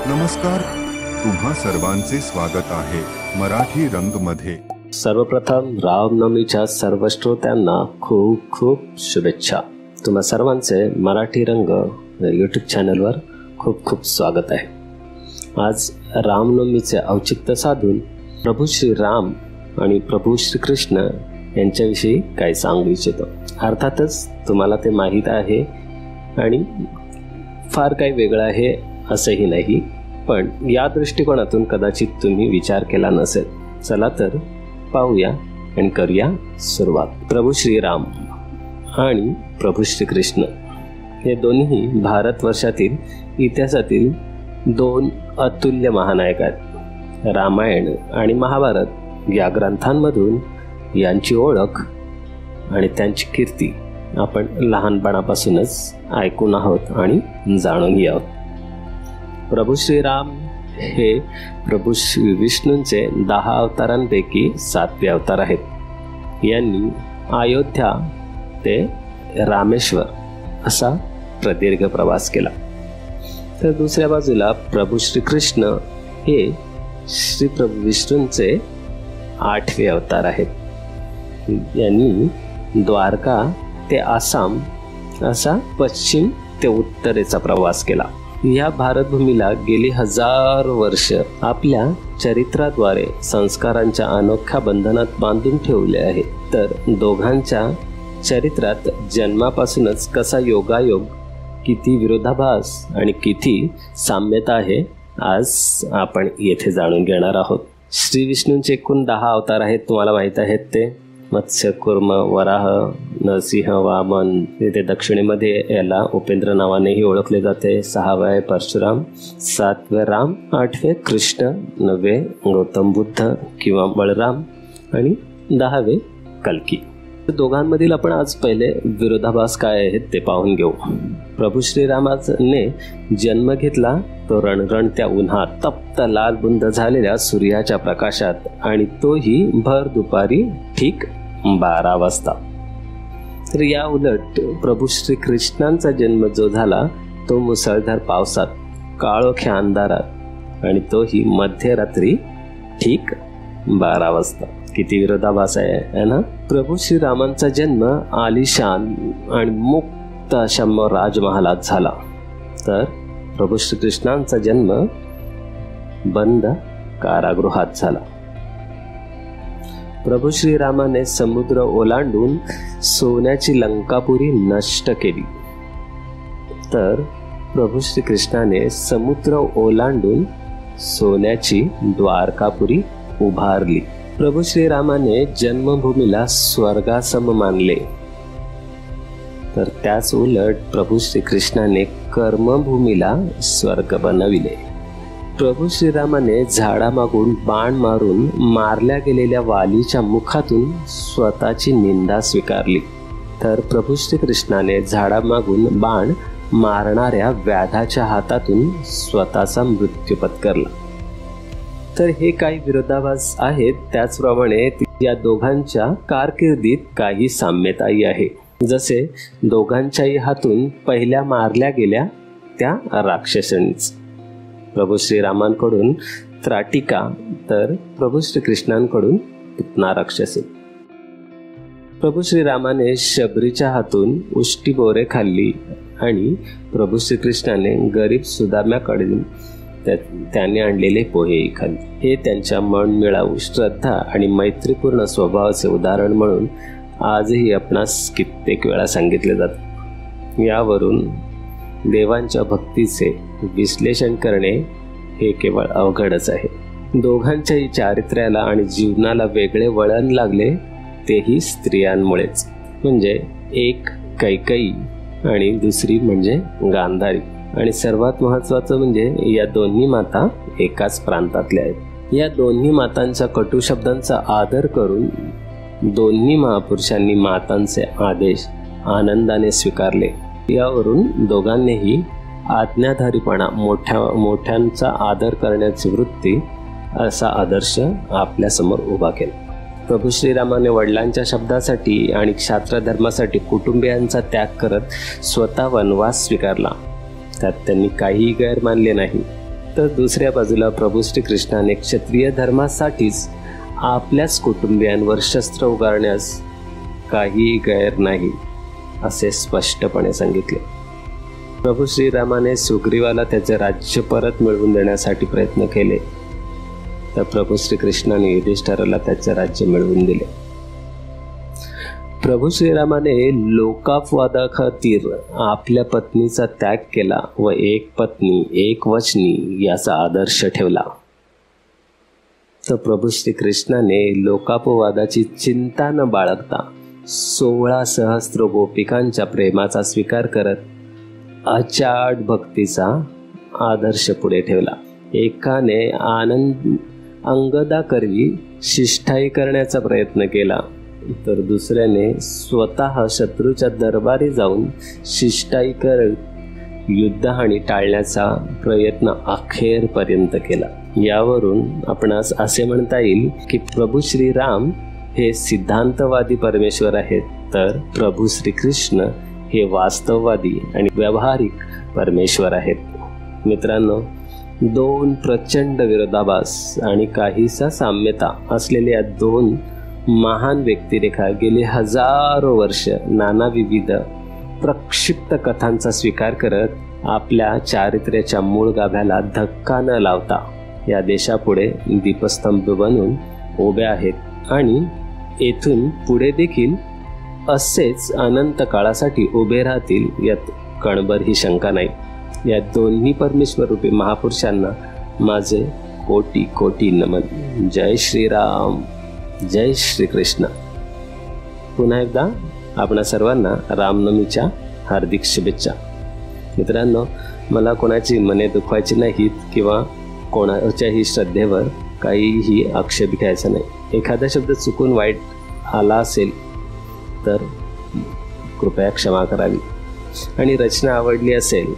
नमस्कार, तुम्हा सर्वांचे स्वागत आहे मराठी रंग मध्ये। सर्वप्रथम रामनवमीच्या सर्व श्रोत्यांना खूप खूप शुभेच्छा। तुम्हा सर्वांचे मराठी रंग यूट्यूब चॅनलवर खूप खूप स्वागत आहे। आज रामनवमीचे औचित्य साधून प्रभू श्री राम आणि प्रभू श्री कृष्ण यांच्याविषयी काही सांगू इच्छितो। अर्थातच तुम्हाला ते माहीत आहे आणि फार काही वेगळं आहे असंही नाही, पण या दृष्टिकोनातून कदाचित तुम्ही विचार केला नसेल। चला तर पाहूया आणि करूया सुरुवात। प्रभू श्रीराम आणि प्रभू श्रीकृष्ण हे दोन्ही भारतवर्षातील इतिहासातील दोन अतुल्य महानायक आहेत। रामायण आणि महाभारत या ग्रंथांमधून यांची ओळख आणि त्यांची कीर्ती आपण लहानपणापासूनच ऐकून आहोत आणि जाणूनही आहोत। प्रभू श्रीराम हे प्रभू श्री विष्णूंचे 10 अवतारांपैकी 7वे अवतार आहेत। यांनी अयोध्या ते रामेश्वर असा प्रदीर्घ प्रवास केला। तर दुसऱ्या बाजूला प्रभू श्रीकृष्ण हे श्री प्रभू विष्णूंचे 8वे अवतार आहेत। यांनी द्वारका ते आसाम असा पश्चिम ते उत्तरेचा प्रवास केला। या भारतभूमीला गेली 1000 वर्ष आपल्या चरित्राद्वारे संस्कारांच्या अनोख्या बंधनात बांधून ठेवले आहे। तर दोघांच्या चरित्रात जन्मापासूनच कसा योगायोग, किती विरोधाभास आणि किती साम्यता आहे, आज आपण येथे जाणून घेणार आहोत। श्री विष्णूंचे एकूण 10 अवतार आहेत, तुम्हाला माहीत आहेत ते मत्स्य, कुर्म, वराह, नरसिंह, वामन। ते दक्षिणेमध्ये याला उपेंद्र नावानेही ओळखले जाते। 6वे परशुराम, 7वे राम, 8वे कृष्ण, 9वे गौतम बुद्ध किंवा बळराम आणि 10वे कल्की। दोघांमधील आपण आज पहिले विरोधाभास काय आहेत ते पाहून घेऊ। प्रभू श्रीरामाने जन्म घेतला तो रणरणत्या उन्हात, तप्त लाल बुंद झालेल्या सूर्याच्या प्रकाशात, आणि तोही भर दुपारी ठीक 12 वाजता। तर या उलट प्रभू श्री कृष्णांचा जन्म जो झाला तो मुसळधार पावसात, काळोख्या अंधारात, आणि तोही मध्यरात्री ठीक 12 वाजता। किती विरोधाभास आहे ना। प्रभू श्रीरामांचा जन्म आलिशान आणि मुक्त अशा राजमहालात झाला, तर प्रभू श्रीकृष्णांचा जन्म बंद कारागृहात झाला। प्रभू श्रीरामाने समुद्र ओलांडून सोन्याची लंकापुरी नष्ट केली, तर प्रभू श्रीकृष्णाने समुद्र ओलांडून सोन्याची द्वारकापुरी उभारली। प्रभू श्रीरामाने जन्मभूमीला स्वर्गासम मानले, तर त्याच उलट प्रभू श्रीकृष्णाने कर्मभूमीला स्वर्ग बनविले। प्रभू श्रीरामाने झाडामागून बाण मारून मारल्या गेलेल्या वालीच्या मुखातून स्वतःची निंदा स्वीकारली, तर प्रभू श्रीकृष्णाने झाडामागून बाण मारणाऱ्या व्याधाच्या हातातून स्वतःचा मृत्यू पत्करला। तर हे काही विरोधाभास आहेत, त्याचप्रमाणे या दोघांच्या कारकिर्दीत काही साम्यताही आहे। जसे दोघांच्याही हातून पहिल्या मारल्या गेल्या त्या राक्षसीच, प्रभू श्रीरामांकडून त्राटिका, तर प्रभू श्रीकृष्णांकडून पुतना राक्षसी। प्रभू श्रीरामाने शबरीच्या हातून उष्टी बोरे खाल्ली आणि प्रभू श्रीकृष्णाने गरीब सुदाम्याकडून त्याने आणलेले पोहेही खाल्ले। हे त्यांच्या मनमिळावू श्रद्धा आणि मैत्रीपूर्ण स्वभावाचे उदाहरण म्हणून आजही आपणास कित्येक वेळा सांगितले जाते। यावरून देवांच्या भक्तीचे विश्लेषण करणे हे केवळ अवघडच आहे। दोघांच्याही चारित्र्याला आणि जीवनाला वेगळे वळण लागले तेही स्त्रियांमुळेच, म्हणजे एक कैकेयी आणि दुसरी म्हणजे गांधारी, आणि सर्वात महत्त्वाचं म्हणजे या दोन्ही माता एकाच प्रांतातल्या आहेत। या दोन्ही मातांच्या कटू शब्दांचा आदर करून दोन्ही महापुरुषांनी मातांचे आदेश आनंदाने स्वीकारले। यावरून दोघांनीही आज्ञाधारीपणा, मोठ्यांचा आदर करण्याची वृत्ती असा आदर्श आपल्या समोर उभा केला। प्रभू श्रीरामाने वडिलांच्या शब्दासाठी आणि क्षात्र धर्मासाठी कुटुंबियांचा त्याग करत स्वतः वनवास स्वीकारला। त्यात त्यांनी काहीही गैर मानले नाही। तर दुसऱ्या बाजूला प्रभू श्रीकृष्णाने क्षत्रिय धर्मासाठीच आपल्याच कुटुंबियांवर शस्त्र उगारण्यास काही गैर नाही असे स्पष्टपणे सांगितले. प्रभू श्रीरामाने सुग्रीवाला त्याचे राज्य परत मिळवून देण्यासाठी प्रयत्न केले, तर प्रभू श्रीकृष्णाने युधिष्ठिराला त्याचे राज्य मिळवून दिले. प्रभू श्रीरामाने लोकापवादाखातीर आपल्या पत्नीचा त्याग केला व एक पत्नी एक वचनी याचा आदर्श ठेवला. तर प्रभू श्रीकृष्णाने लोकापवादाची चिंता न बाळगता 16 सहस्त्र गोपिकांच्या प्रेमाचा स्वीकार करत अचाट भक्तीचा आदर्श पुढे ठेवला. एकाने अंगदाकरवी शिष्टाई करण्याचा प्रयत्न केला, तर दुसऱ्याने स्वतः शत्रूच्या दरबारी जाऊन शिष्टाई करत युद्धहानी टाळण्याचा प्रयत्न अखेरपर्यंत केला. यावरून आपणास असे म्हणता येईल की प्रभू श्रीराम हे सिद्धांतवादी परमेश्वर आहेत, तर प्रभू श्रीकृष्ण हे वास्तववादी आणि व्यावहारिक परमेश्वर आहेत. मित्रांनो, दोन प्रचंड विरोधाभास आणि काहीसा साम्यता असलेल्या दोन महान व्यक्तिरेखा गेली हजारो वर्ष नाना विविध प्रक्षिप्त कथांचा स्वीकार करत आपल्या चारित्र्याच्या मूळ गाभ्याला धक्का न लावता या देशापुढे दीपस्तंभ बनून उभ्या आहेत आणि येथून पुढे देखील असेच अनंत काळासाठी उभे राहतील यात कणभरही शंका नाही. या दोन्ही परमेश्वर रूपी महापुरुषांना माझे कोटी कोटी नमन. जय श्रीराम, जय श्रीकृष्ण. पुन्हा एकदा आपणा सर्वांना रामनवमीच्या हार्दिक शुभेच्छा. मित्रांनो, मला कोणाची मने दुखवायची नाहीत किंवा कोणाच्याही श्रद्धेवर काहीही आक्षेप घ्यायचा नाही. एखादा शब्द चुकून वाईट आला असेल तर कृपया क्षमा करावी. आणि रचना आवडली असेल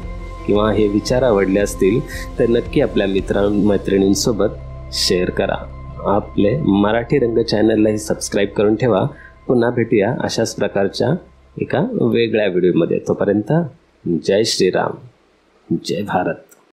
किंवा हे विचार आवडले असतील तर नक्की आपल्या मैत्रिणींसोबत शेअर करा. आपले मराठी रंग चॅनललाही सबस्क्राईब करून ठेवा. पुन्हा भेटूया अशाच प्रकारच्या एका वेगळ्या व्हिडिओमध्ये. तोपर्यंत जय श्रीराम, जय भारत.